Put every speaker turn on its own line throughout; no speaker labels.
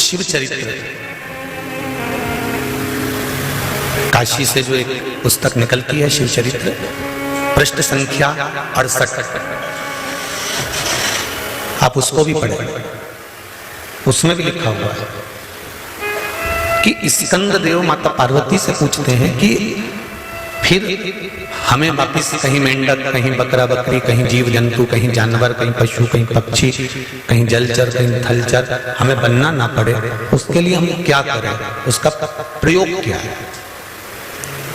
शिव चरित्र, काशी से जो एक पुस्तक निकलती है शिव चरित्र, पृष्ठ संख्या 68, आप उसको भी पढ़ें। उसमें भी लिखा हुआ है कि स्कंद देव माता पार्वती से पूछते हैं कि फिर हमें वापिस कहीं मेंढक, कहीं बकरा बकरी, कहीं जीव जंतु, कहीं जानवर, कहीं पशु, कहीं पक्षी, कहीं जलचर, कहीं थलचर हमें बनना ना पड़े, उसके लिए हम क्या करें, उसका प्रयोग क्या है,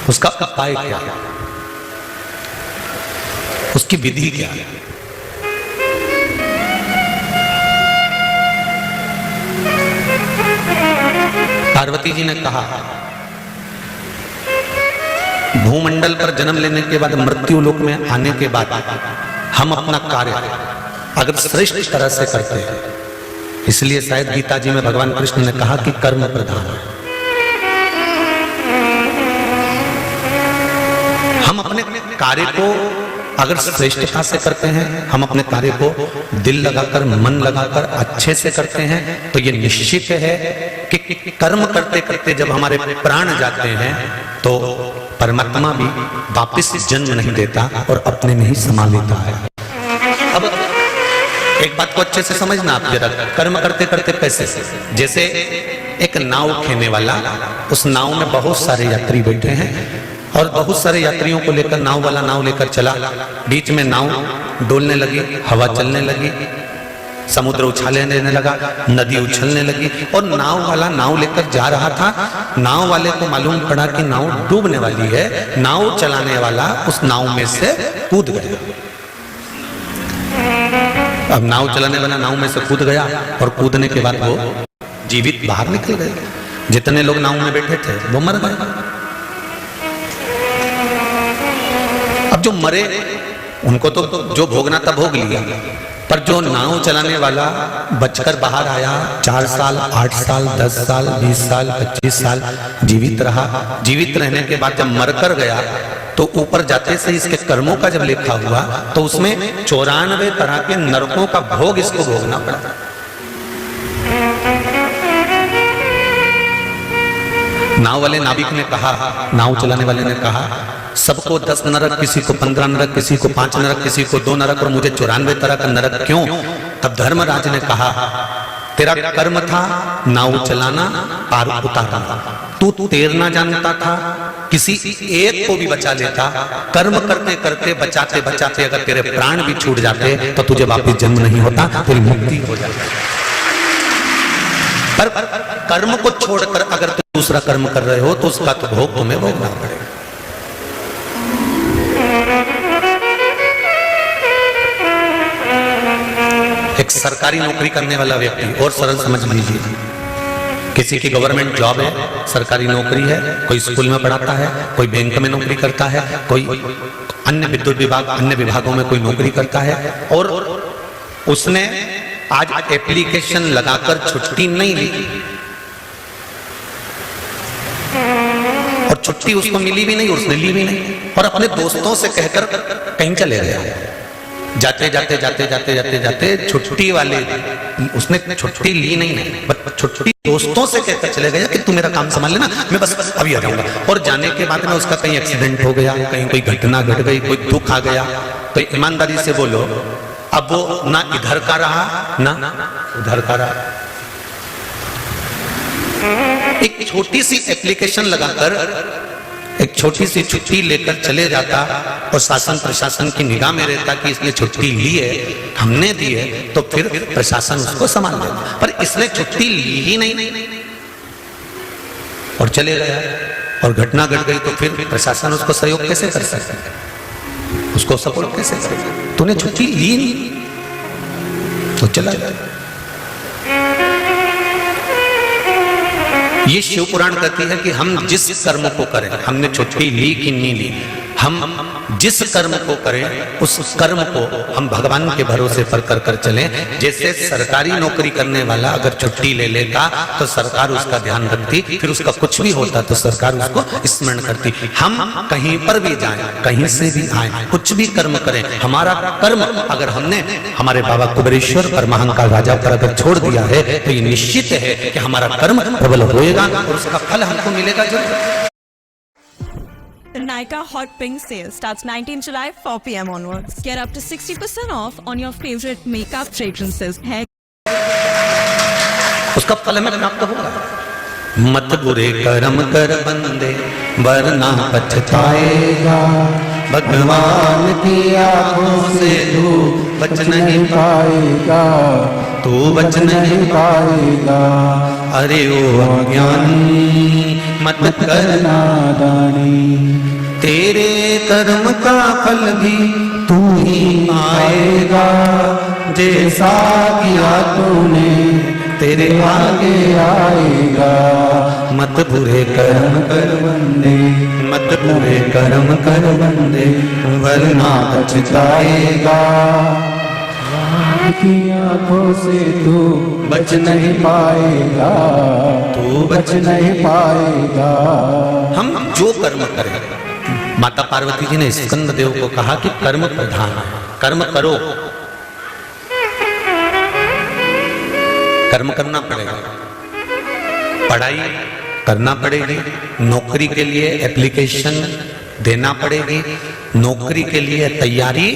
उसका उपाय क्या है, उसकी विधि क्या है। पार्वती जी ने कहा भूमंडल पर जन्म लेने के बाद, मृत्यु लोक में आने के बाद हम अपना कार्य अगर श्रेष्ठ तरह से करते हैं, इसलिए शायद गीता जी में भगवान कृष्ण ने कहा कि कर्म प्रधान है। हम अपने कार्य को अगर श्रेष्ठता से करते हैं, हम अपने कार्य को दिल लगाकर, मन लगाकर अच्छे से करते हैं, तो ये निश्चित है कि कर्म करते करते जब हमारे प्राण जाते हैं तो परमात्मा भी वापिस जन्म नहीं देता और अपने में ही समा लेता है। अब एक बात को अच्छे से समझना आप जरा, कर्म करते करते कैसे, जैसे एक नाव खेने वाला, उस नाव में बहुत सारे यात्री बैठे हैं और बहुत सारे यात्रियों को लेकर नाव वाला नाव लेकर चला, बीच में नाव डोलने लगी, हवा चलने लगी, समुद्र उछाले लेने लगा, नदी उछलने लगी और नाव वाला नाव लेकर जा रहा था। नाव वाले को मालूम पड़ा कि नाव डूबने वाली है, नाव चलाने वाला उस नाव में से कूद गया। अब नाव चलाने वाला नाव में से कूद गया और कूदने के बाद वो जीवित बाहर निकल गए। जितने लोग नाव में बैठे थे वो मर गए। अब जो मरे उनको तो जो भोगना था भोग लिया, पर जो नाव चलाने वाला बचकर बाहर आया, 4 साल, 8 साल, 10 साल, 20 साल, 25 साल जीवित रहा। जीवित रहने के बाद जब मरकर गया तो ऊपर जाते से इसके कर्मों का जब लेखा हुआ तो उसमें 94 तरह के नरकों का भोग इसको भोगना पड़ा। नाव वाले नाविक ने कहा, नाव चलाने वाले ने कहा, सबको 10 नरक, किसी को 15 नरक, किसी को 5 नरक, किसी को 2 नरक और मुझे 94 तरह का नरक क्यों? तब धर्मराज ने कहा तेरा कर्म था नाव चलाना, पार उतारना, तू तैरना जानता था, किसी एक को भी बचा लेता। कर्म करते करते बचाते बचाते अगर तेरे प्राण भी छूट जाते तो तुझे वापिस जन्म नहीं होता, तेरी मुक्ति हो जाती। पर कर्म को छोड़कर अगर तुम दूसरा कर्म कर रहे हो तो उसका तो भोग तुम्हें भोगना पड़ेगा। एक सरकारी नौकरी करने वाला व्यक्ति, और सरल समझ लीजिए, किसी की गवर्नमेंट जॉब है, सरकारी नौकरी है, कोई स्कूल में पढ़ाता है, कोई बैंक में नौकरी करता है, कोई अन्य विद्युत विभाग, अन्य विभागों में कोई नौकरी करता है, और उसने आज एप्लीकेशन लगाकर छुट्टी नहीं ली और छुट्टी उसको मिली भी नहीं, उसने ली भी नहीं, और अपने दोस्तों से कहकर कहीं चले गया। जाते जाते जाते जाते जाते जाते छुट्टी वाले, उसने छुट्टी ली नहीं, बट छुट्टी दोस्तों से कहकर चले गया कि तू मेरा काम संभाल लेना, मैं बस अभी आ जाऊंगा। और जाने के बाद में उसका कहीं एक्सीडेंट हो गया, कहीं कोई घटना घट गई, कोई दुख आ गया, तो ईमानदारी से बोलो अब वो ना इधर का रहा ना उधर का रहा। एक छोटी सी एप्लीकेशन लगाकर एक छोटी सी छुट्टी लेकर चले जाता और शासन प्रशासन की निगाह में रहता कि इसने छुट्टी ली है, हमने दी है, तो फिर प्रशासन उसको संभाल लेता। पर इसने छुट्टी ली ही नहीं और चले गया और घटना घट गई, तो फिर प्रशासन उसको सहयोग कैसे कर सकता है, उसको सपोर्ट कैसे करेगा? तूने छुट्टी ली नहीं तो चला गया। ये शिव पुराण कहती है कि हम जिस कर्म को करें, हमने छुट्टी ली कि नहीं ली, हम जिस कर्म को करें उस कर्म को हम भगवान के भरोसे पर कर कर चलें। जैसे सरकारी नौकरी करने वाला अगर छुट्टी ले लेगा तो सरकार उसका ध्यान रखती, फिर उसका कुछ भी होता तो सरकार उसको स्मरण करती। हम कहीं पर भी जाएं, कहीं से भी आए, कुछ भी कर्म करें, हमारा कर्म अगर हमने हमारे बाबा कुबेरेश्वर परमहंस राजा पर अगर छोड़ दिया है तो ये निश्चित है कि हमारा कर्म प्रबल होएगा और उसका फल हमको मिलेगा जरूर।
The Nykaa Hot Pink sale starts 19 July 4 p.m. onwards. Get up to 60% off on your favorite makeup fragrances, hair.
उसका फल हमें प्राप्त होगा। मत बुरे कर्म कर बंदे वरना पछताएगा, भगवान की आंखों से तू बच नहीं पाएगा, तू बच नहीं पाएगा। अरे ओ अज्ञानी मत करना दानी, तेरे कर्म का फल भी तू ही आएगा, जैसा किया तूने तेरे आगे आएगा। मत बुरे कर्म कर बंदे, मत बुरे कर्म कर बंदे वरना पछताएगा,
की आंखों से तू बच नहीं पाएगा, तू बच नहीं पाएगा।
हम जो कर्म करें, माता पार्वती जी ने स्कंद देव को कहा कि कर्म प्रधान है, कर्म करो, कर्म करना पड़ेगा, पढ़ाई करना पड़ेगी, नौकरी के लिए एप्लीकेशन देना पड़ेगी, नौकरी के लिए तैयारी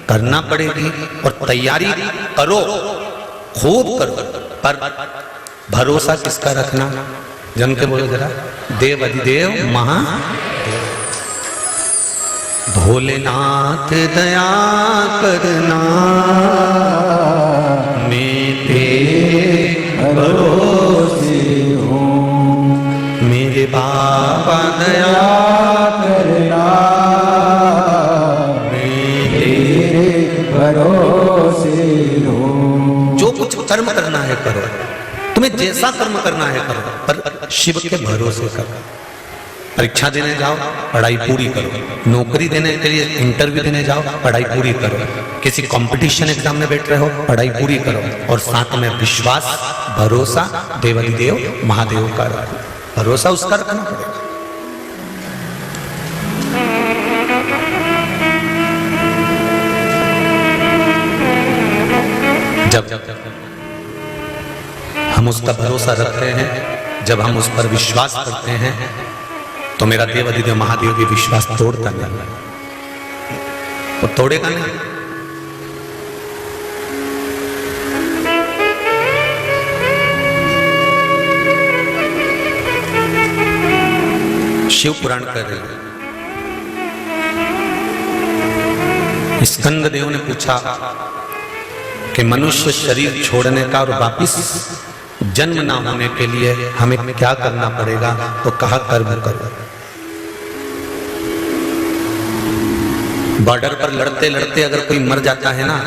करना पड़ेगी और तैयारी करो, खूब करो, पर भरोसा किसका रखना? जम के बोलो जरा, देव अधिदेव महादेव। भोलेनाथ दया करना, मैं तेरे भरोसे हूँ, मेरे बाबा दया करना, मैं तेरे भरोसे हूँ। जो कुछ कर्म करना है करो, तुम्हें जैसा कर्म करना है करो, पर शिव के भरोसे करो। परीक्षा देने जाओ, पढ़ाई पूरी करो, नौकरी देने के लिए इंटरव्यू देने जाओ, पढ़ाई पूरी करो, किसी कंपटीशन एग्जाम में बैठ रहे हो, पढ़ाई पूरी करो, और साथ में विश्वास, भरोसा देवाधिदेव महादेव का रखो, भरोसा उसका रखना पड़ेगा। जब हम उसका भरोसा रखते हैं, जब हम उस पर विश्वास करते हैं, तो मेरा देव अधिदेव महादेव भी विश्वास तोड़ता नहीं, वो तोड़ेगा नहीं। शिव पुराण कर रहे हैं, स्कंद देव ने पूछा कि मनुष्य शरीर छोड़ने का और वापिस जन्म ना होने के लिए हमें क्या करना पड़ेगा? तो कहा कर्म करो। बॉर्डर पर लड़ते लड़ते अगर कोई मर जाता है ना,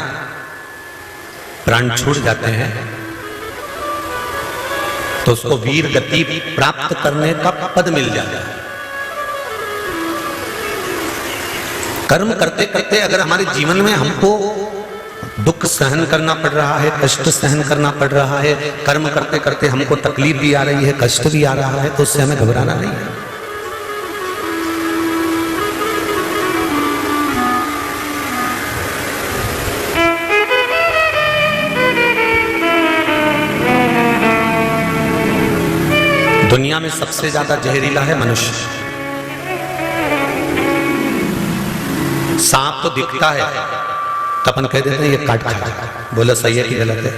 प्राण छूट जाते हैं, तो उसको वीर गति प्राप्त करने का पद मिल जाता है। कर्म करते करते अगर हमारे जीवन में हमको दुख सहन करना पड़ रहा है, कष्ट सहन करना पड़ रहा है, कर्म करते करते हमको तकलीफ भी आ रही है, कष्ट भी आ रहा है, तो उससे हमें घबराना नहीं है। दुनिया में सबसे ज्यादा जहरीला है मनुष्य। सांप तो दिखता है तो अपन कह देते हैं ये काट खाएगा, बोलो सही है कि गलत है?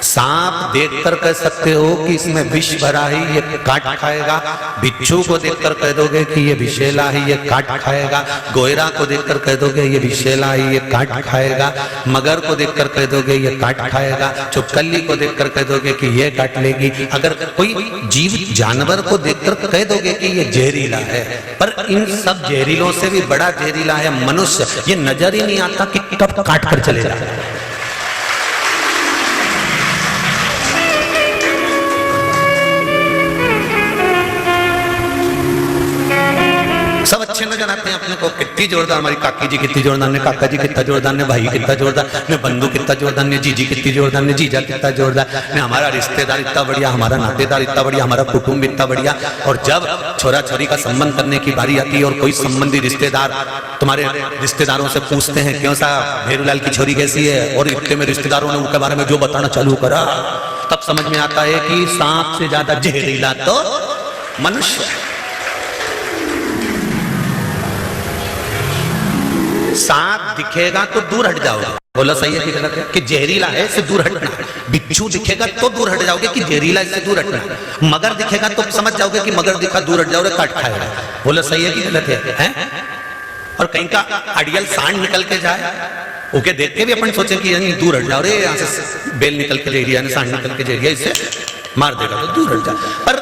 सांप देखकर कह सकते हो कि इसमें विष भरा है, ये काट खाएगा। बिच्छू को देखकर कह दोगे कि ये विषैला है, ये काट खाएगा। गोयरा को देखकर कह दोगे ये विषैला है, ये काट खाएगा। मगर को देखकर कह दोगे ये काट खाएगा। चुपकली को देखकर कह दोगे कि ये काट लेगी। अगर कोई जीव जानवर को देखकर कह दोगे कि ये जहरीला है, पर इन सब जहरीलों से भी बड़ा जहरीला है मनुष्य। ये नजर ही नहीं आता कि कब काट कर चले जाए। सब अच्छे नजर आते हैं अपने को, कितनी जोरदार हमारी काकी जी कितनी जोरदार ने, काका जी कितना जोरदार ने, भाई कितना जोरदार ने, बंधु कितना जोरदार ने, जीजी कितनी जोरदार ने, जीजा कितना जोरदार ने, हमारा रिश्तेदार इतना बढ़िया, हमारा नातेदार इतना बढ़िया, हमारा कुटुंब इतना बढ़िया। और जब छोरा छोरी का संबंध करने की बारी आती है और कोई संबंधी रिश्तेदार तुम्हारे रिश्तेदारों से पूछते हैं क्यों साहब भेरूलाल की छोरी कैसी है, और इतने में रिश्तेदारों ने उनके बारे में जो बताना चालू करा, तब समझ में आता है कि सांप से ज्यादा जहरीला तो मनुष्य है। सांप दिखेगा तो दूर हट जाओगे, बोलो सही है कि गलत है? कि जहरीला है इससे दूर हटना। बिच्छू दिखेगा तो दूर हट जाओगे कि जहरीला इससे दूर हटना। मगर दिखेगा तो समझ जाओगे कि मगर दिखा दूर हट जाओगे, काट खाएगा। बोलो सही है कि गलत है? और कहीं का अड़ियल सांड निकल के जाए, ओके देख के भी अपन सोचे कि यानी दूर हट जाओ रे, यहाँ से बेल निकल के जा रही है, सांड निकल के जा रही है, इससे मार देगा तो दूर हट जाए। पर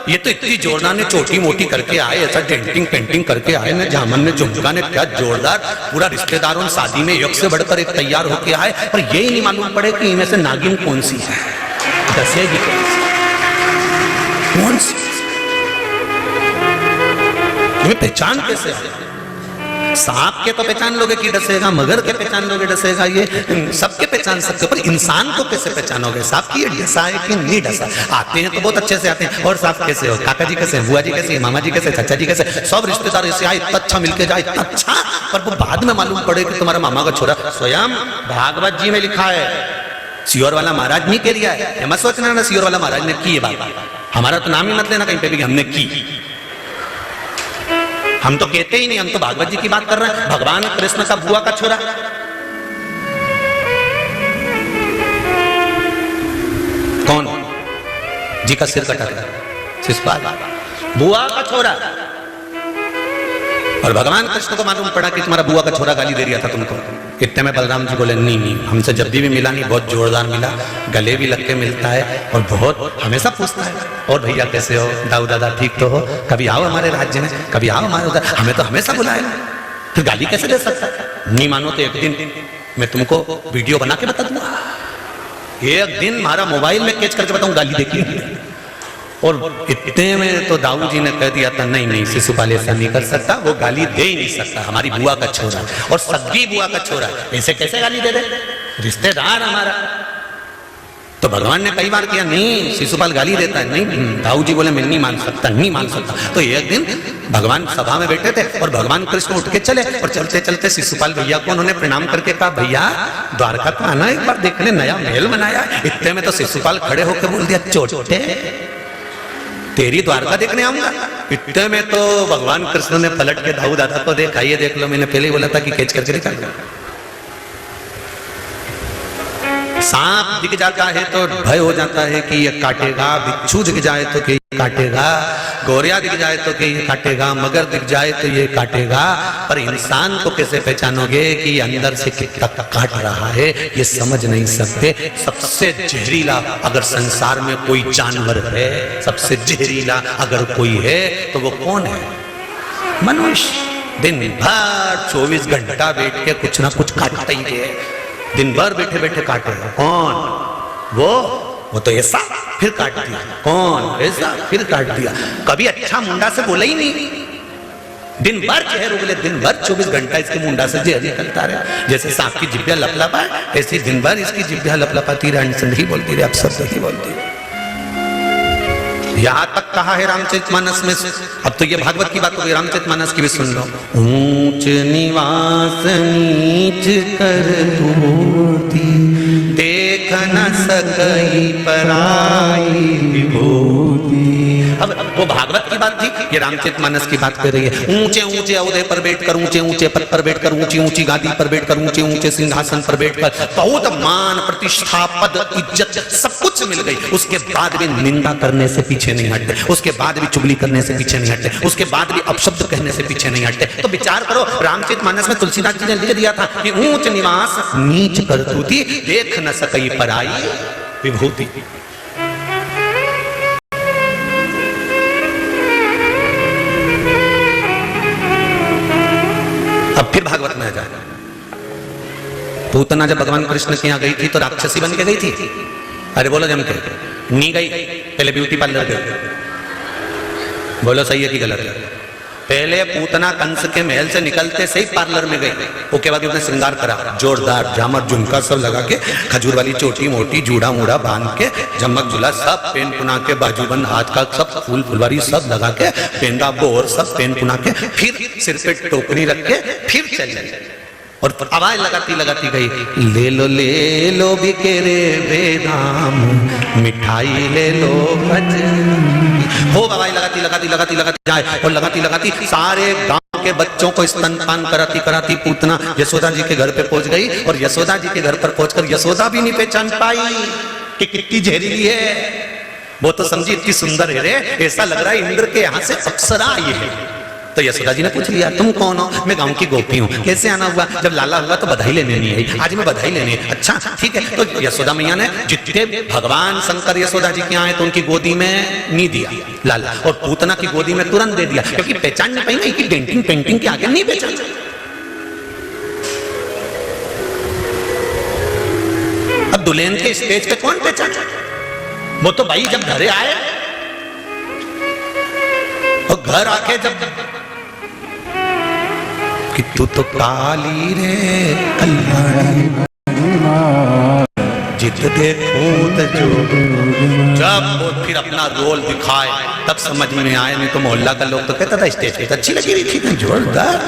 ये तो इतनी जोरदार ने छोटी मोटी करके आए, ऐसा डेंटिंग पेंटिंग करके आए ने, झामन ने झुमका ने, क्या जोरदार पूरा रिश्तेदारों शादी में यज्ञ से बढ़कर एक तैयार होके आए, और ये ही नहीं मालूम पड़े कि इनमें से नागिन कौन सी है, दसेगी कौन सी, तुम्हें पहचान कैसे है? सांप के तो पहचान लोगे कि डसेगा, मगर के पहचान लोगे डसेगा, ये सबके पहचान सकते हो, पर इंसान को कैसे पहचानोगे? सांप की डसा है कि नहीं डसा? आते हैं तो बहुत अच्छे से आते हैं, और सांप कैसे हो, काका जी कैसे, बुआ जी कैसे, मामा जी कैसे, चाचा जी कैसे, सब रिश्तेदार ऐसे आए, इतना अच्छा मिलके जाए, इतना अच्छा, पर वो बाद में मालूम पड़े कि तुम्हारा मामा का छोरा। स्वयं भागवत जी में लिखा है, सियोर वाला महाराज नहीं कह दिया है, मत सोचना ना सियोर वाला महाराज ने की ये बात, हमारा तो नाम ही मत लेना कहीं पे भी हमने की, हम तो कहते ही नहीं, हम तो भागवत जी की बात कर रहे हैं। भगवान कृष्ण का बुआ का छोरा, कौन जी का सिर कटा था, शिशुपाल, बुआ का छोरा। और भगवान कृष्ण को मालूम पड़ा कि तुम्हारा बुआ का छोरा गाली दे रहा था तुमको। इतने में बलराम जी बोले नहीं, हमसे जब भी मिला नहीं, बहुत जोरदार मिला, गले भी लग के मिलता है और बहुत हमेशा पूछता है, और भैया कैसे हो, दाऊ दादा ठीक तो हो, कभी आओ हमारे राज्य में, कभी आओ हमारे उधर, हमें तो हमेशा बुलाएगा, फिर गाली कैसे दे सकता है? नहीं मानो तो एक दिन मैं तुमको वीडियो बना के बता दूंगा, एक दिन हमारा मोबाइल में कैच करके बताऊं गाली देखी। और इतने में तो दाऊ जी ने कह दिया था नहीं नहीं, शिशुपाल ऐसा नहीं कर सकता, वो गाली दे ही नहीं सकता, हमारी बुआ का छोरा और सगी बुआ का छोरा, ऐसे कैसे गाली दे दे, रिश्तेदार हमारा। तो भगवान ने कई बार किया, नहीं शिशुपाल गाली देता है, नहीं, दाऊ जी बोले मैं नहीं मान सकता, नहीं मान सकता। तो एक दिन भगवान सभा में बैठे थे और भगवान कृष्ण उठ के चले, और चलते चलते शिशुपाल भैया को उन्होंने प्रणाम करके कहा, भैया द्वारका तो आना एक बार देखने, नया महल बनाया। इतने में तो शिशुपाल खड़े होकर बोल दिया, चोटे तेरी द्वारका देखने आऊंगा। इतने में तो भगवान कृष्ण ने पलट के दाऊ दादा को देखा, ये देख लो, मैंने पहले ही बोला था कि कैच करके निकाल दो। सांप दिख जाता है तो भय हो जाता है कि ये काटेगा, बिच्छू दिख जाए तो कि ये काटेगा, गौरिया दिख जाए तो कि ये काटेगा, मगर दिख जाए तो ये काटेगा। पर इंसान को कैसे पहचानोगे कि अंदर से कितना काट रहा है, ये समझ नहीं सकते। सबसे जहरीला अगर संसार में कोई जानवर है, सबसे जहरीला अगर कोई है तो वो कौन है? मनुष्य। दिन भर 24 घंटा बैठ के कुछ ना कुछ काटता ही है, दिन भर बैठे बैठे काटेगा। कौन? वो तो ऐसा, फिर काट दिया, कौन ऐसा, फिर काट दिया। कभी अच्छा मुंडा से बोला ही नहीं, दिन भर जहर उगले, दिन भर 24 घंटा इसके मुंडा से जहर निकलता रहे। जैसे सांप की जिब्बिया लपलपा है, ऐसे दिन भर इसकी जिब्बिया लपलपाती रहे, नहीं बोलती रहे, अब सब नहीं बोलती रहे। यहां तक कहा है रामचरितमानस में। अब तो ये भागवत की बात हो गई, रामचरितमानस की भी सुन लो। ऊंच निवास नीच कर धूति, देख न सकई पराई विभूति। अब वो भागवत की बात थी, ये रामचरितमानस की बात कर रही है। ऊंचे ऊंचे औहदे पर बैठकर, ऊंचे ऊंचे पद पर बैठकर, ऊंची ऊंची गादी पर बैठकर, ऊंचे ऊंचे सिंहासन पर बैठकर बहुत मान प्रतिष्ठा पद इज्जत सब कुछ मिल गई। उसके बाद भी निंदा करने से पीछे नहीं हटते, उसके बाद भी चुगली करने से पीछे नहीं हटते, उसके बाद भी अपशब्द कहने से पीछे नहीं हटते। तो विचार करो, रामचरितमानस में तुलसीदास जी ने लिख दिया था कि ऊंच निवास नीच कर धूति, देख न सकई पराई विभूति। अब फिर भागवत में आ जाए। पूतना जब भगवान कृष्ण के यहाँ गई थी तो राक्षसी बन के गई थी। अरे बोलो जम के, नहीं गई, पहले ब्यूटी पार्लर गई। बोलो सही है कि गलत है? पहले पूतना कंस के महल से निकलते से ही पार्लर में गई, उसके बाद उसने श्रृंगार करा, जोरदार झामर झुमका सब लगा के, खजूर वाली चोटी मोटी जूड़ा मूड़ा बांध के, झमक झुला सब पेन पुना के, बाजूबंद हाथ का सब फूल फुलवारी सब लगा के, पेंदा बोर सब पेन पुना के, फिर सिर पे टोकरी रख के फिर चली और आवाज लगाती लगाती गई, ले लो बिकेरे बेदाम मिठाई ले लो हो। आवाज लगाती लगाती लगाती लगाती जाए और लगाती लगाती सारे गांव के बच्चों को स्तनपान कराती कराती पूतना यशोदा जी के घर पे पहुंच गई। और यशोदा जी के घर पर पहुंचकर यशोदा भी नहीं पहचान पाई कि कितनी जहरीली है। वो तो समझी इतनी सुंदर है रे, ऐसा लग रहा है इंद्र के यहाँ से अप्सरा आई है। तो यशोदा जी ने पूछ लिया, तुम कौन हो? मैं गांव की गोपी हूँ। कैसे आना हुआ? जब लाला हुआ तो बधाई लेने नहीं आई, आज मैं बधाई लेने। अच्छा ठीक है। तो यशोदा मैया ने जितने भगवान शंकर यशोदा जी के आए तो उनकी गोदी में नहीं दिया लाला, और पूतना की गोदी में तुरंत दे दिया, क्योंकि पहचान नहीं पाई कि डेंटिंग पेंटिंग के आगे नहीं पहचान। अब दुल्हन के स्टेज पे कौन पहचान? वो तो भाई जब घरे आए और घर आके जब कि तू तो काली रे कल्याणी जित देखूं जो, जब वो फिर अपना रोल दिखाए तब समझ में आए। नहीं तो मोहल्ला का लोग तो कहता था स्टेज पे अच्छी लगी रही थी, जोरदार।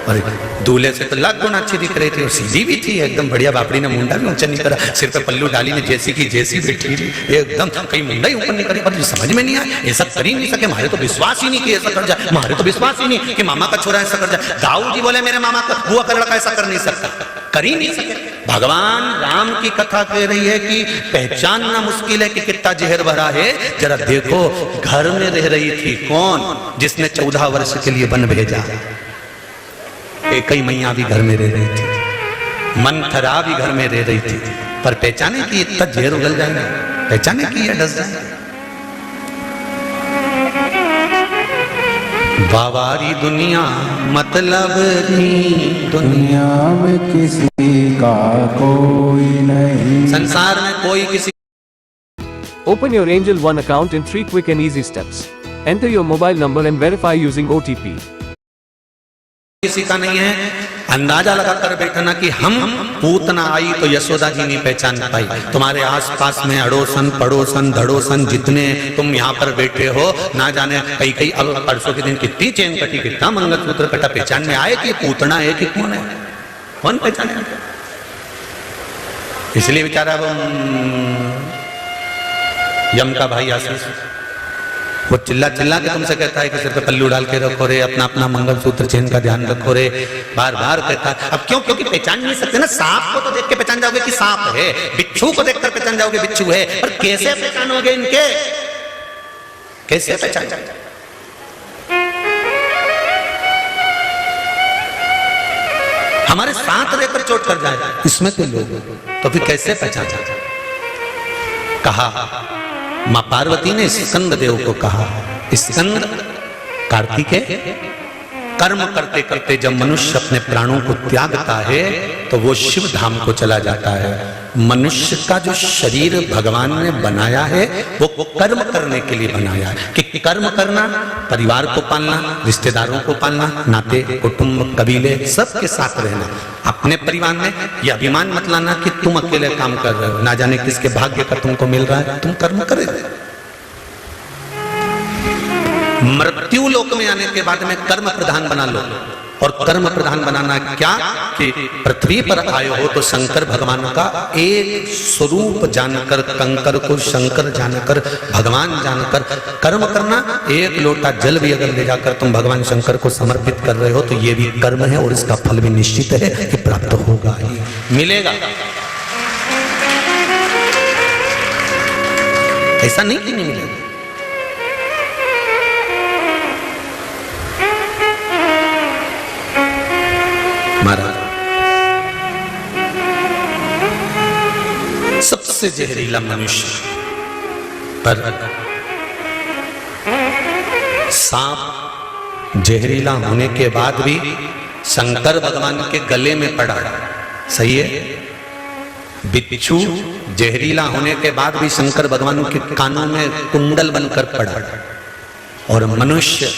और दूल्हे से तो लाख गुना अच्छी दिख रही थी और सीधी भी थी एकदम बढ़िया। बापड़ी ने मुंडा भी ऊंचा नहीं करा, सिर पे पल्लू डाली ने जैसी की जैसी बैठी थी एकदम, कहीं मुंडा ही ऊपर नहीं करी। पर समझ में नहीं आया, ऐसा कर ही नहीं सके। हमारे तो विश्वास ही नहीं कि ऐसा कर जाए, हमारे तो विश्वास ही नहीं कि मामा का छोरा ऐसा कर जाए। दाऊ जी बोले मेरे मामा का बुआ का लड़का ऐसा कर नहीं सकता, कर ही नहीं सके। भगवान राम की कथा कह रही है कि पहचानना मुश्किल है कि कितना जहर भरा है। जरा देखो, घर में रह रही थी कौन? जिसने 14 वर्ष के लिए वन भेजा। एक ही मैया भी घर में रह रही थी, मंथरा भी घर में रह रही थी, पर पहचाने की इतना जहर उगल जाएगा, पहचाने की है डस जाए। बावारी दुनिया मतलब नहीं,
दुनिया में किसी का कोई नहीं,
संसार में कोई किसी।
Open your Angel One account in 3 quick and easy steps. Enter your mobile number and verify using OTP.
किसी का नहीं है। अंदाजा लगाकर बैठना कि हम पूतना आई तो यशोदा जी नहीं पहचान पाई। तुम्हारे आसपास में अड़ोसन पड़ोसन धड़ोसन जितने तुम यहाँ पर बैठे हो, ना जाने कई कई अब परसों के दिन कितनी चेन कटी, कितना मंगलसूत्र कटा, पहचान में आए कि पूतना है कि कौन है? कौन पहचाने? इसलिए बेचारा वो यम का भाई आशीष वो चिल्ला चिल्ला के तुमसे कहता है कि सिर पे पल्लू डाल के रखो रे, अपना अपना मंगलसूत्र चेन का ध्यान रखो रे, बार बार कहता है। अब क्यों? क्योंकि पहचान नहीं सकते ना। सांप को तो देख के पहचान जाओगे कि सांप है, बिच्छू को देखकर पहचान जाओगे बिच्छू है, पर कैसे पहचानोगे इनके? कैसे पहचान जाओगे? हमारे साथ रहकर चोट कर जाए इसमें तो लोग, तो फिर कैसे पहचान जाए? कहा मां पार्वती ने स्कंद देव को कहा, स्कंद कार्तिकेय, कर्म करते करते जब मनुष्य अपने प्राणों को त्यागता है तो वो शिव धाम को चला जाता है। मनुष्य का जो शरीर भगवान ने बनाया है वो कर्म करने के लिए बनाया है, कि कर्म करना, परिवार को पालना, रिश्तेदारों को पालना, नाते कुटुंब कबीले सबके साथ रहना। अपने परिवार में यह अभिमान मत लाना कि तुम अकेले काम कर रहे हो, ना जाने किसके भाग्य का तुमको मिल रहा है, तुम कर्म करे। मृत्यु लोक में आने के बाद में कर्म प्रधान बना लो, और कर्म प्रधान बनाना क्या कि पृथ्वी पर आए हो तो शंकर भगवान का एक स्वरूप जानकर, कंकर को शंकर जानकर, भगवान जानकर कर्म करना। एक लोटा जल भी अगर ले जाकर तुम भगवान शंकर को समर्पित कर रहे हो तो ये भी कर्म है, और इसका फल भी निश्चित है कि प्राप्त होगा ही, मिलेगा। ऐसा नहीं कि नहीं मिलेगा। सबसे जहरीला मनुष्य पर सांप जहरीला होने के बाद भी शंकर भगवान के गले में पड़ा, सही है। बिच्छू जहरीला होने के बाद भी शंकर भगवान के कानों में कुंडल बनकर पड़ा, और मनुष्य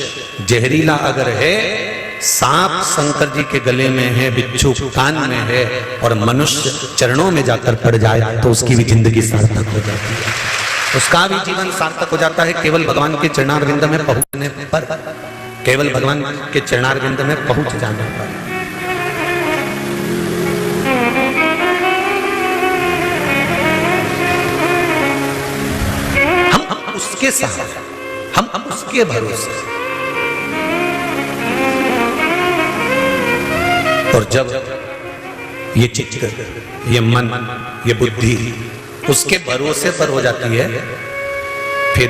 जहरीला अगर है, सांप शंकर जी के गले में है, बिच्छू कान में है, और मनुष्य चरणों में जाकर पड़ जाए तो उसकी भी जिंदगी सार्थक हो जाती है, उसका भी जीवन सार्थक हो जाता है केवल भगवान के चरणारविंद में पहुंचने पर, केवल भगवान के चरणारविंद में पहुंच जाने पर। हम उसके साथ, हम उसके भरोसे। और जब ये चित्त, ये मन, ये बुद्धि उसके भरोसे पर हो जाती है, फिर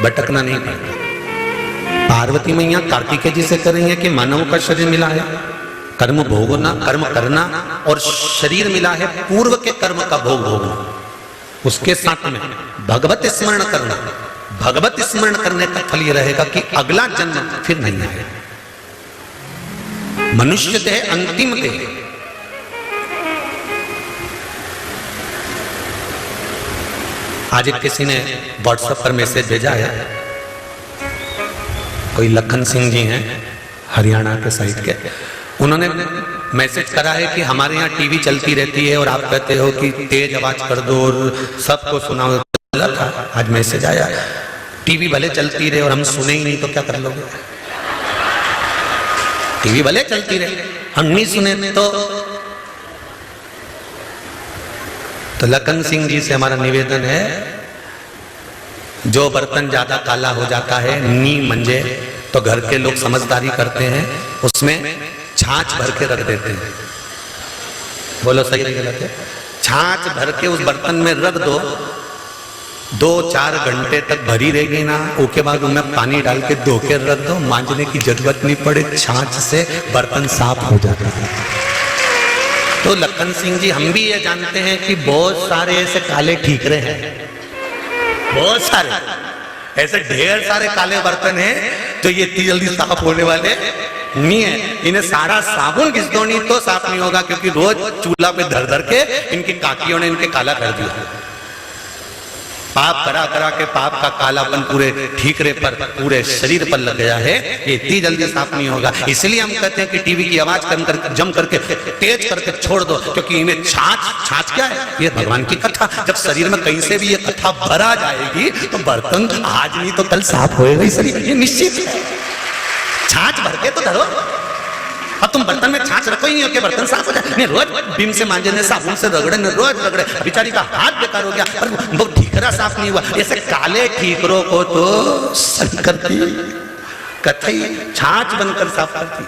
भटकना नहीं पड़ता। पार्वती मैया कार्तिकेय जी से कह रही है कि मानव का शरीर मिला है, कर्म भोगना, कर्म करना, और शरीर मिला है पूर्व के कर्म का भोग भोगना, उसके साथ में भगवत स्मरण करना। भगवत स्मरण करने का फल यह रहेगा कि अगला जन्म फिर नहीं आएगा। मनुष्य देह अंतिम देह, आज किसी ने व्हाट्सएप पर मैसेज भेजा है, कोई लखन सिंह जी हैं हरियाणा के साइड के, उन्होंने मैसेज करा है कि हमारे यहाँ टीवी चलती रहती है और आप कहते हो कि तेज आवाज कर दो और सबको सुनाओ। था आज मैसेज आया, टीवी भले चलती रहे और हम सुने ही नहीं तो क्या कर लोगे? टीवी भले चलती रहे, हम नहीं सुने तो लखन सिंह जी से हमारा निवेदन है, जो बर्तन ज्यादा काला हो जाता है नी मंजे, तो घर के लोग समझदारी करते हैं, उसमें छाछ भर के रख देते हैं। बोलो सही नहीं गलत है? छाछ भर के उस बर्तन में रख दो, 2-4 घंटे तक भरी रहेगी ना, उसके बाद उनमें पानी डाल के धो के रख दो, मांजने की जरूरत नहीं पड़े, छाछ से बर्तन साफ हो जाता है। तो लखन सिंह जी, हम भी ये जानते हैं कि बहुत सारे ऐसे काले ठीकरे हैं, बहुत सारे ऐसे ढेर सारे काले बर्तन हैं तो ये इतनी जल्दी साफ होने वाले नहीं है। इन्हें सारा साबुन घिस दो नहीं तो साफ नहीं होगा, क्योंकि रोज चूल्हा पे धर धर के इनकी काकियों ने इनके काला कर दिया। पाप करा करा के पाप का कालापन पूरे ठीकरे पर, पूरे शरीर पर लग गया है, ये इतनी जल्दी साफ नहीं होगा। इसलिए हम कहते हैं कि टीवी की आवाज कम कर, जम करके तेज करके छोड़ दो, क्योंकि इन्हें छाछ क्या है? ये भगवान की कथा। जब शरीर में कहीं से भी ये कथा भरा जाएगी तो बर्तन आज नहीं तो कल साफ होएगा ही शरीर, ये निश्चित है। छाछ भर के तो धरो, अब तुम बर्तन में छाछ रखो ही नहीं हो कि बर्तन साफ हो जाए। रोज बिम से मांजे ने, साबुन से रगड़े ने, रोज रगड़े, बेचारी का हाथ बेकार हो गया, पर वो ठीकरा साफ नहीं हुआ। ऐसे काले ठीकरों को तो शंकर की कथई छाछ बनकर साफ करती,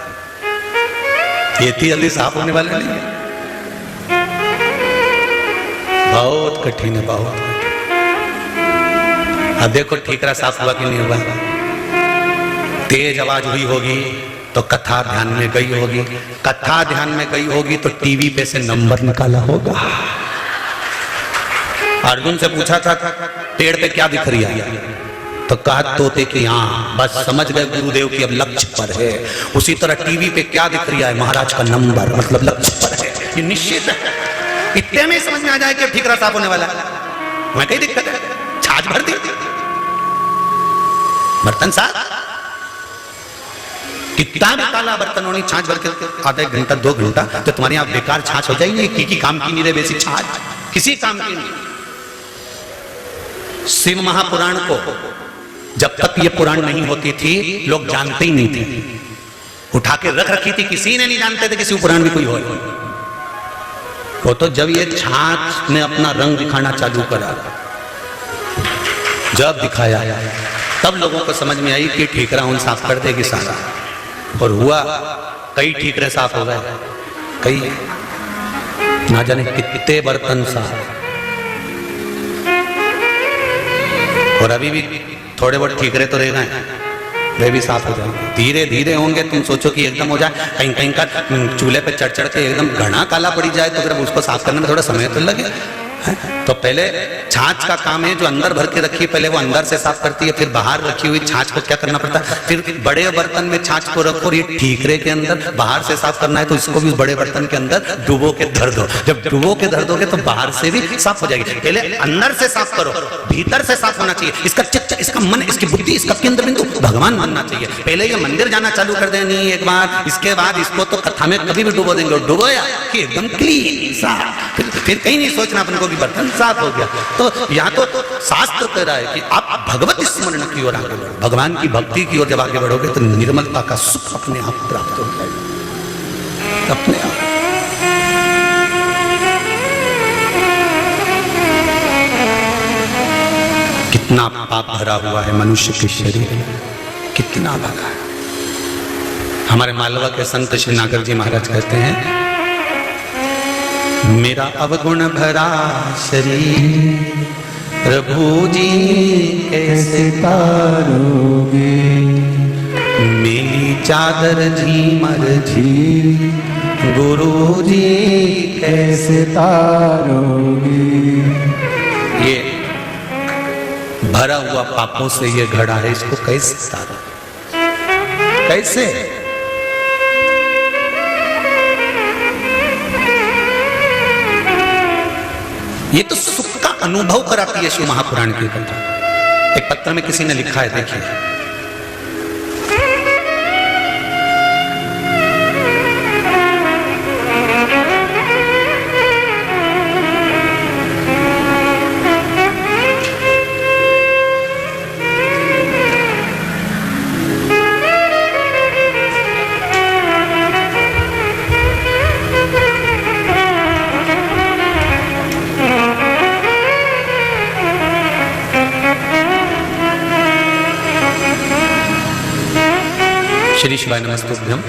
ये इतनी जल्दी साफ होने वाले नहीं है, बहुत कठिन है, बहुत कठिन। अब देखो ठीकरा साफ हुआ कि नहीं हुआ? तेज आवाज हुई होगी तो कथा ध्यान में गई होगी, कथा ध्यान में गई होगी तो टीवी पे से नंबर निकाला होगा। अर्जुन से पूछा था पेड़ पे क्या दिख रही है, तो कहा तोते की आंख, बस समझ गए गुरुदेव की अब लक्ष्य पर है। उसी तरह टीवी पे क्या दिख रही है? महाराज का नंबर, मतलब लक्ष्य पर है, ये निश्चित है। इतने में समझ में आ जाए कि ठीकरा साफ होने वाला है, मैं कहीं दिक्कत है? छाछ भर दी, बर्तन साफ, कितना भी काला बर्तन होनी, छाछ भर के आधा 1 घंटा 2 घंटा तो तुम्हारे यहाँ बेकार छाछ हो जाएगी, की काम की नहीं रहे, बेसिक छाछ किसी काम की नहीं। शिव महापुराण को जब तक ये पुराण नहीं होती थी लोग जानते ही नहीं थे, उठा के रख रखी थी, किसी ने नहीं जानते थे कि शिव पुराण भी कोई हो। वो तो जब ये छाछ ने अपना रंग दिखाना चालू करा, जब दिखाया तब लोगों को समझ में आई कि ठीकरा उन साफ कर देगी सारा। और हुआ, कई ठीकरे साफ हो गए, कई ना जाने कितने बर्तन साफ, और अभी भी थोड़े बहुत ठीकरे तो रह गए, वे भी साफ हो जाएंगे, धीरे धीरे होंगे। तुम सोचो कि एकदम हो जाए, कहीं कहीं का चूल्हे पे चढ़ चढ़ के एकदम घना काला पड़ी जाए तो फिर उसको साफ करने में थोड़ा समय तो लगे, तो पहले छाछ का काम है, जो अंदर भर के रखी है पहले वो अंदर से साफ करती है, फिर बाहर रखी हुई छाछ को क्या करना पड़ता है, फिर बड़े बर्तन में छाछ को रखो और ये ठीकरे के अंदर बाहर से साफ करना है, तो इसको भी बड़े बर्तन के अंदर डुबो के धर दो। जब डुबो के धर दोगे तो बाहर से भी साफ हो जाएगी। पहले अंदर से साफ करो, भीतर से साफ होना चाहिए। इसका चित्त, इसका मन, इसकी बुद्धि, इसका केंद्र बिंदु भगवान मानना चाहिए। पहले ये मंदिर जाना चालू कर देनी एक बार, इसके बाद इसको तो कथा में कभी भी डुबो देंगे, डुबोया कि एकदम क्लीन साफ, फिर कहीं नहीं सोचना अपन को कि बर्तन साफ हो गया। तो यहाँ तो शास्त्र कह रहा है कि आप भगवत स्मरण की ओर आगे बढ़ो, भगवान की भक्ति की ओर जब आगे बढ़ोगे तो निर्मलता का सुख अपने आप प्राप्त हो जाएगा, अपने आप। कितना पाप भरा हुआ है मनुष्य के शरीर में, कितना भरा है। हमारे मालवा के संत श्री नागर जी महाराज कहते हैं, मेरा अवगुण भरा शरीर प्रभु जी कैसे
तारोगे,
मेरी चादर झीमर झी गुरु जी
कैसे तारोगे।
ये भरा हुआ पापों से ये घड़ा है, इसको कैसे तारो, कैसे? ये तो सुख का अनुभव कराती है शिव महापुराण की कथा। एक पत्र में किसी ने लिखा है, देखिए, श्री शिवाय नमस्तुभ्यम।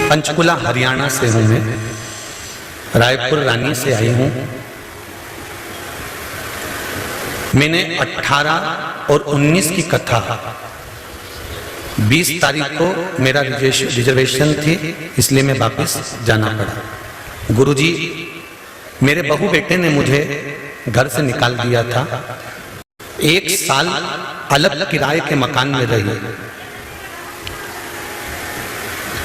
पंचकुला हरियाणा से हूं मैं, रायपुर रानी से आई हूं। मैंने 18 और 19 की कथा, 20 तारीख को मेरा रिजर्वेशन थी, इसलिए मैं वापस जाना पड़ा। गुरुजी, मेरे बहू बेटे ने मुझे घर से निकाल दिया था। 1 साल अलग किराए के मकान में रही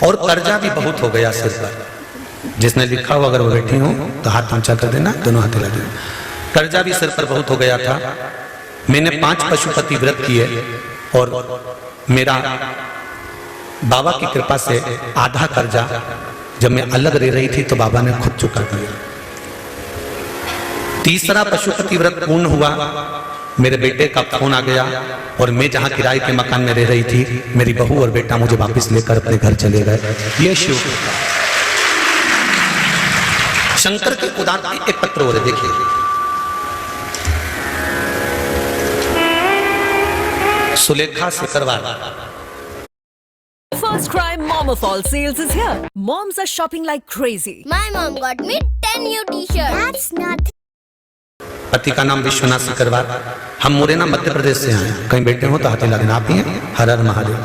और कर्जा भी बहुत हो गया सिर पर। जिसने लिखा हो अगर वो बैठी हो तो हाथ ऊंचा कर देना, दोनों हाथ हिला देना। कर्जा भी सिर पर बहुत हो गया था। मैंने 5 पशुपति व्रत किए और मेरा बाबा की कृपा से आधा कर्जा जब मैं अलग रह रही थी तो बाबा ने खुद चुका दिया। 3रा पशुपति व्रत पूर्ण हुआ, मेरे बेटे का फोन आ गया और मैं जहां किराए के मकान में रह रही थी, मेरी बहू और बेटा मुझे वापस लेकर अपने घर चले गए। ये शिव शंकर के उदाहरण। एक पत्र और देखिए, Sulekha Sikarwar.
First Cry Mama Fall sales is here. Moms are shopping like crazy.
My mom got me 10 new t-shirts. That's not.
पति का नाम विश्वनाथ सिकरवार। हम मुरैना मध्य प्रदेश से आए। कहीं बैठे हो तो हाथ हिला देना। आप ही हैं? हर हर महादेव।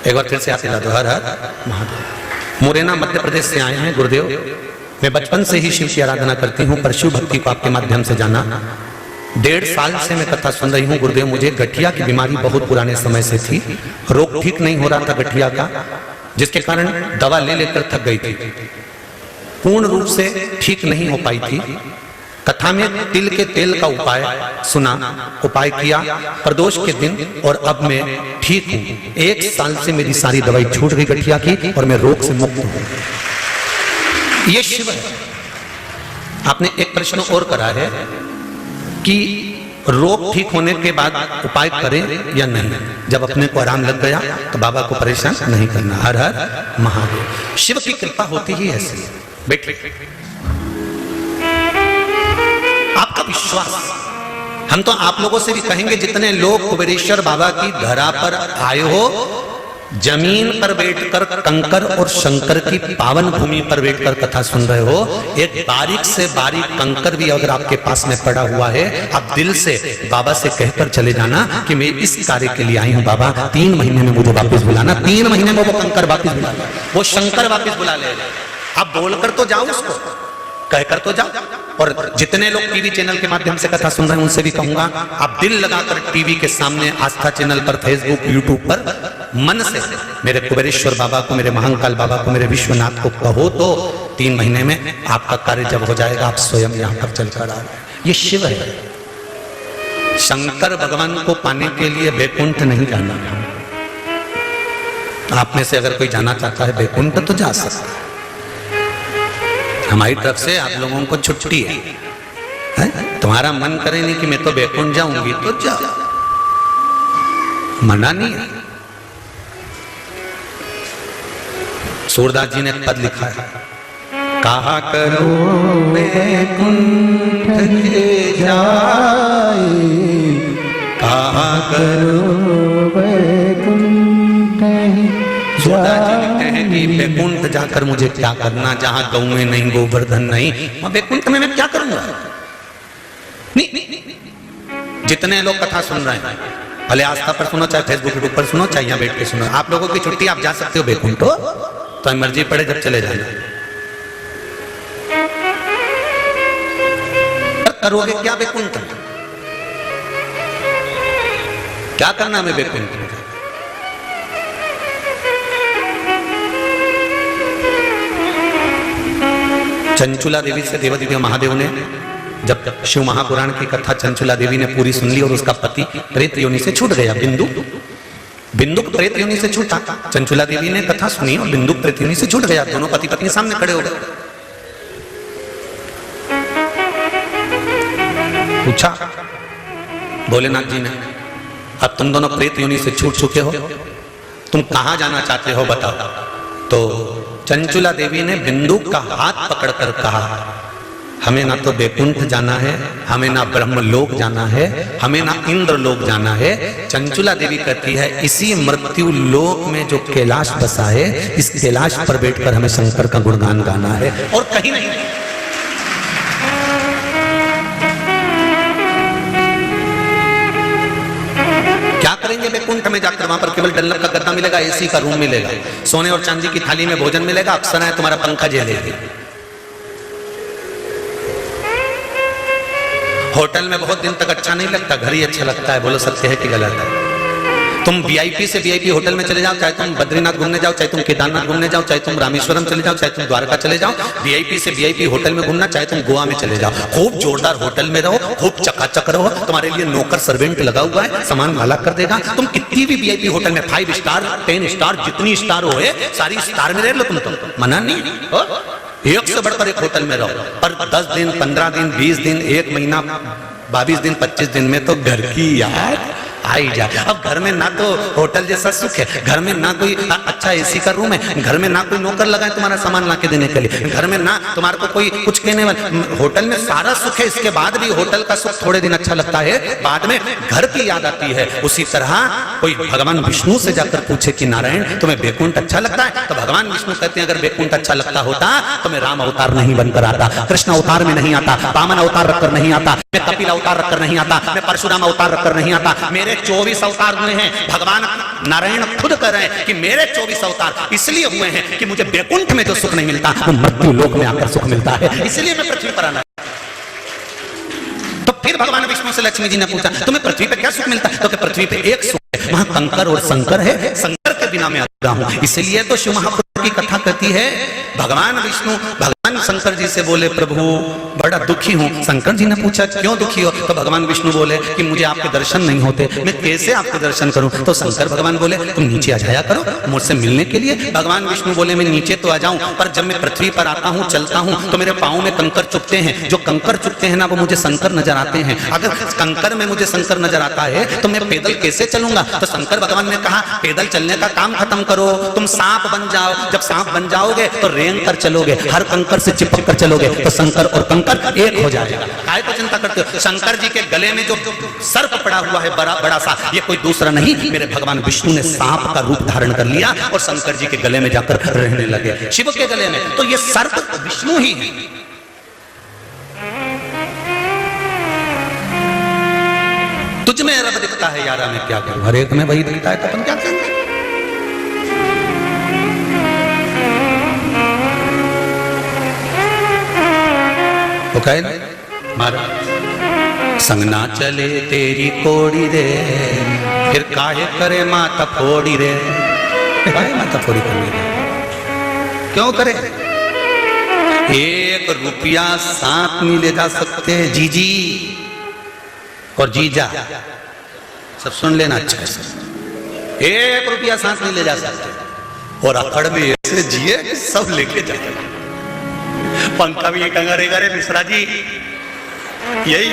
एक बार फिर से हाथ हिला दो, हर हर महादेव। मुरैना मध्य प्रदेश से आए हैं गुरुदेव। मैं बचपन से ही शिव की आराधना करती हूँ, पर शिव भक्ति को आपके माध्यम से जाना। 1.5 साल से मैं कथा सुन रही हूँ गुरुदेव। मुझे गठिया की बीमारी बहुत पुराने समय से थी। रोग ठीक नहीं हो रहा था गठिया का, जिसके कारण दवा ले लेकर थक गई थी, पूर्ण रूप से ठीक नहीं हो पाई थी। कथा में तिल के तेल का उपाय सुना, उपाय किया प्रदोष के दिन, और अब मैं ठीक हूँ। 1 साल से मेरी सारी दवाई छूट गई गठिया की और मैं रोग से मुक्त हूँ। ये शिव है। आपने एक प्रश्न और करा है कि रोग ठीक होने के बाद उपाय करें या नहीं। जब अपने को आराम लग गया तो बाबा को परेशान नहीं करना। हर हर महादेव। शिव की कृपा होती ही ऐसी। बैठे, आपका विश्वास, हम तो आप लोगों से भी कहेंगे, जितने लोग कुबेरेश्वर बाबा की धरा पर आए हो, जमीन पर बैठकर कंकर और शंकर की पावन भूमि पर बैठकर कथा सुन रहे हो, एक बारीक से बारीक कंकर भी अगर आपके पास में पड़ा हुआ है, आप दिल से बाबा से कहकर चले जाना कि मैं इस कार्य के लिए आई हूं बाबा, 3 महीने में मुझे वापस बुलाना। 3 महीने में वो कंकर वापस बुला ले, वो शंकर वापस बुला ले। आप बोलकर तो जाओ उसको, कहकर तो जाओ। और जितने लोग टीवी चैनल के माध्यम से कथा सुन रहे हैं उनसे भी कहूंगा, आप दिल लगाकर टीवी के सामने आस्था चैनल पर, फेसबुक, यूट्यूब पर मन से मेरे कुबेरेश्वर बाबा को, मेरे महाकाल बाबा को, मेरे विश्वनाथ को कहो तो 3 महीने में आपका कार्य जब हो जाएगा आप स्वयं यहाँ पर चलकर आ। ये शिव है। शंकर भगवान को पाने के लिए बैकुंठ नहीं जाना। आप में से अगर कोई जाना चाहता है बैकुंठ तो जा सकता है। हमारी तरफ से आप लोगों को छुट्टी है? तुम्हारा मन करे नहीं कि मैं तो बैकुंठ जाऊंगी तो जाओ, मना नहीं है। सूरदास जी ने पद लिखा है, कहा करो बैकुंठ के जाए, कहा करो
वैकुंठ
सूरदास जी लिखते हैं कि बैकुंठ जाकर मुझे क्या करना, जहां गौ में नहीं, गोवर्धन नहीं, वहां बैकुंठ में मैं क्या करूंगा? नहीं, जितने लोग कथा सुन रहे हैं, भले आस्था पर सुनो, चाहे फेसबुक यूट्यूब पर सुनो, चाहे यहाँ बैठ के सुनो, आप लोगों की छुट्टी, आप जा सकते हो बैकुंठ, तो मर्जी पड़े जब चले जाना। करोगे क्या बैकुंठ में? क्या करना हमें बैकुंठ में? चंचुला देवी से देवादिदेव महादेव ने जब शिव महापुराण की कथा चंचुला देवी ने पूरी सुन ली और उसका पति प्रेत योनि से छूट गया, बिंदु प्रेत योनि से छूटा। चंचुला देवी ने कथा सुनी और बिंदु प्रेत योनि से छूट गया। दोनों पति पत्नी सामने खड़े हो गए। पूछा भोलेनाथ जी ने, अब तुम दोनों प्रेत योनि से छूट चुके हो, तुम कहां जाना चाहते हो बताओ। तो चंचुला देवी ने बिंदु का हाथ पकड़कर कहा, हमें ना तो बैकुंठ जाना है, हमें ना ब्रह्मलोक जाना है, हमें ना इंद्रलोक जाना है। चंचुला देवी कहती है, इसी मृत्यु लोक में जो कैलाश बसा है, इस कैलाश पर बैठकर हमें शंकर का गुणगान गाना है और कहीं नहीं। क्या करेंगे बैकुंठ में जाकर? वहां पर केवल डल्लक का गद्दा मिलेगा, एसी का रूम मिलेगा, सोने और चांदी की थाली में भोजन मिलेगा, अप्सराएं तुम्हारा पंखा झेलेगी। होटल में बहुत दिन तक अच्छा नहीं लगता, घर ही अच्छा लगता है। बोलो सत्य है कि गलत है? तुम वीआईपी से वीआईपी होटल में चले जाओ, चाहे तुम बद्रीनाथ घूमने जाओ, चाहे तुम केदारनाथ घूमने जाओ, चाहे तुम रामेश्वरम चले जाओ, चाहे तुम द्वारका चले जाओ, वीआईपी से वीआईपी होटल में घूमना, चाहे तुम गोवा में चले जाओ, खूब जोरदार होटल में रहो, खूब चकाचक रहो, तुम्हारे लिए नौकर सर्वेंट लगा हुआ है, सामान वाला कर देगा। तुम कितनी भी वीआईपी होटल में 5 स्टार 10 स्टार जितनी स्टार हो, सारी स्टार में रह लो तुम, मना नहीं, एक से बढ़कर एक होटल में रहो। पर 10 दिन 15 दिन 20 दिन 1 महीना 22 दिन 25 दिन में तो घर की याद आई जाए। अब घर में ना तो होटल जैसा सुख है, घर में ना कोई अच्छा एसी का रूम है, घर में ना कोई नौकर लगा है तुम्हारा सामान लाके देने के लिए, घर में ना तुम्हारे को कोई कुछ कहने वाला। होटल में सारा सुख है, इसके बाद भी होटल का सुख थोड़े दिन अच्छा लगता है, बाद में घर की याद आती है। उसी तरह कोई भगवान विष्णु से जाकर पूछे कि नारायण तुम्हें बैकुंठ अच्छा लगता है, तो भगवान विष्णु कहते हैं अगर बैकुंठ अच्छा लगता होता तो मैं राम अवतार नहीं बनकर आता, कृष्ण अवतार में नहीं आता, वामन अवतार रखकर नहीं आता, मैं कपिल अवतार रखकर नहीं आता, मैं परशुराम अवतार रखकर नहीं आता। मेरे 24 अवतार हुए हैं। भगवान नारायण खुद कह रहे हैं कि मेरे 24 अवतार इसलिए हुए हैं कि मुझे बैकुंठ में जो सुख नहीं मिलता वो मृत्यु लोक में आकर सुख मिलता है, इसलिए मैं पृथ्वी पर आना। तो फिर भगवान विष्णु से लक्ष्मी जी ने पूछा तुम्हें पृथ्वी पे क्या सुख मिलता है? तो पृथ्वी पे एक सुख है, वहां कंकर और शंकर है, शंकर के बिना मैं अधूरा हूं। इसलिए तो शिव महापुराण की कथा कहती है भगवान विष्णु भगवान शंकर जी से बोले प्रभु बड़ा दुखी हूं। शंकर जी ने पूछा क्यों दुखी हो? तो भगवान विष्णु बोले कि मुझे आपके दर्शन नहीं होते, मैं कैसे आपके दर्शन करूं? तो शंकर भगवान बोले तुम नीचे आ जाया करो मुझसे मिलने के लिए। भगवान विष्णु बोले मैं नीचे तो आ जाऊं, पर जब मैं पृथ्वी पर आता हूं चलता हूं तो मेरे पांव में कंकर चुभते हैं, जो कंकर चुभते हैं ना वो मुझे शंकर नजर आते हैं। अगर कंकर में मुझे शंकर नजर आता है तो मैं पैदल कैसे चलूंगा? तो शंकर भगवान ने कहा पैदल चलने का काम खत्म करो, तुम सांप बन जाओ। जब सांप बन जाओगे तो रेंग कर चलोगे, हर कंकर से चिपक कर चलोगे तो शंकर और कंकर एक हो जाएगा। काय को चिंता करते हो? शंकर जी के गले में जो सर्प पड़ा हुआ है बड़ा बड़ा सा, ये कोई दूसरा नहीं, मेरे भगवान विष्णु ने सांप का रूप धारण कर लिया और शंकर जी के गले में जाकर रहने लगे, शिव के गले में। तो ये सर्प विष्णु ही है। तुझ में रब दिखता है यारा, मैं क्या करूं? हर एक में वही दिखता है तो अपन क्या करेंगे? कह मारा संग ना चले तेरी कोड़ी रे, फिर काहे करे माता फोड़ी रे, काहे माता फोड़ी करनी रे, क्यों करे? 1 रुपया साथ नहीं ले जा सकते जीजी और जीजा, सब सुन लेना अच्छा से, 1 रुपया साथ नहीं ले जा सकते, और अकड़ में ऐसे जिए कि सब लेके जाए। पंखा भी कंगारेगा रे मिश्रा जी, यही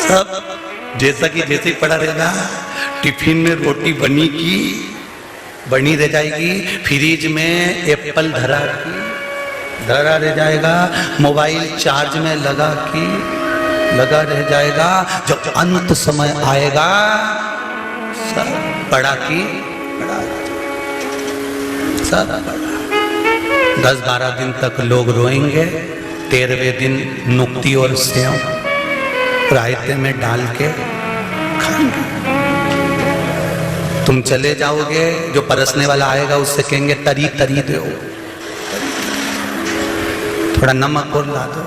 सब जैसा कि जैसे पड़ा रहेगा। टिफिन में रोटी बनी रह जाएगी, फ्रिज में एप्पल धरा रह जाएगा, मोबाइल चार्ज में लगा रह जाएगा। जब अंत समय आएगा सब पड़ा सब 10-12 दिन तक लोग रोएंगे, 13वें दिन नुक्ती और सेव रायते में डाल के खाएंगे। तुम चले जाओगे, जो परसने वाला आएगा उससे कहेंगे तरी दो, थोड़ा नमक और ला दो।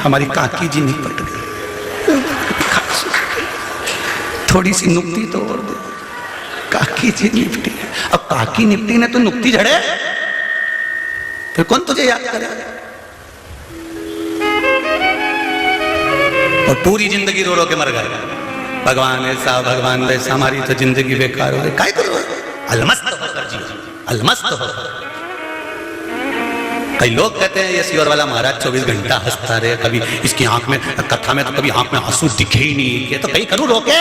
हमारी काकी जी निपट गई, थोड़ी सी नुक्ती तो और दो, काकी जी निपटी। अब काकी निपटी ने तो नुक्ती झड़े, फिर कौन तुझे याद करे? और पूरी जिंदगी रो के मर गए, भगवान ऐसा भगवान वैसा, हमारी तो जिंदगी बेकार हो गई। काय करो? अलमस्त होकर जियो, अलमस्त होकर। कई लोग कहते हैं ये सियोर वाला महाराज 24 घंटा हंसता रहे, कभी इसकी आंख में कथा में तो कभी आंख में आंसू दिखे ही नहीं, ये तो कहीं करूं रोके,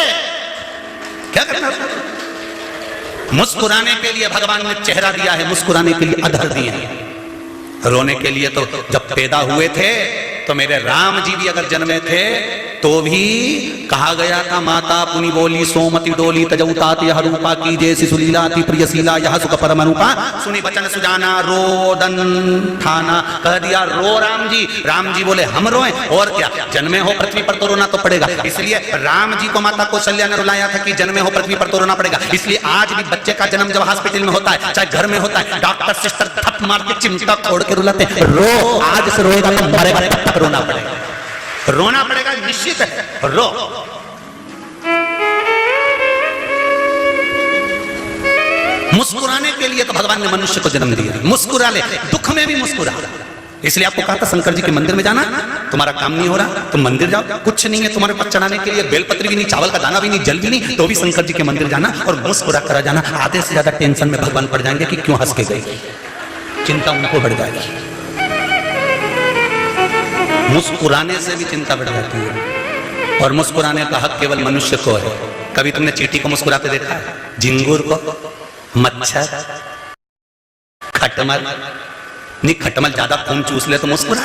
क्या करना? मुस्कुराने के लिए भगवान ने चेहरा दिया है, मुस्कुराने के लिए अधर दिए हैं। रोने के लिए तो जब पैदा हुए थे तो मेरे राम जी भी अगर जन्मे थे तो भी कहा गया था, माता पुनि बोली सोमति डोली तजौतात यह रूपा की जैसी सुलीलाति प्रियशीला यह सुख परम रूपा, सुनी बचन सुजाना रोदन ठाना। कह दिया रो राम जी बोले हम रोएं, और क्या, जन्मे हो पृथ्वी पर तो रोना तो पड़ेगा। इसलिए राम जी को माता कौशल्या ने रुलाया था कि जन्मे हो पृथ्वी पर तो रोना पड़ेगा। इसलिए आज भी बच्चे का जन्म जब हॉस्पिटल में होता है, चाहे घर में होता है, डॉक्टर सिस्टर थप मार के चिमटा खोड़ के रुलाते हैं, रो आज से रोएगा तो मरेगा तब तक रोना पड़ेगा, रोना पड़ेगा निश्चित है, रो। मुस्कुराने के लिए तो भगवान ने मनुष्य को जन्म दिया, मुस्कुरा ले, दुख में भी मुस्कुरा। इसलिए आपको कहा था शंकर जी के मंदिर में जाना, तुम्हारा काम नहीं हो रहा तुम मंदिर जाओ, कुछ नहीं है तुम्हारे पास चढ़ाने के लिए, बेलपत्री भी नहीं, चावल का दाना भी नहीं, जल भी नहीं, तो भी शंकर जी के मंदिर जाना और मुस्कुरा करा जाना। आधे से ज्यादा टेंशन में भगवान पड़ जाएंगे कि क्यों हंस के गई, चिंता उनको बढ़ जाएगी। मुस्कुराने से भी चिंता बढ़ जाती है, और मुस्कुराने का हक केवल मनुष्य को है। कभी तुमने चींटी को मुस्कुराते देखा है? झिंगुर को, मच्छर, खटमल नहीं, खटमल ज्यादा खून चूस ले तो मुस्कुरा,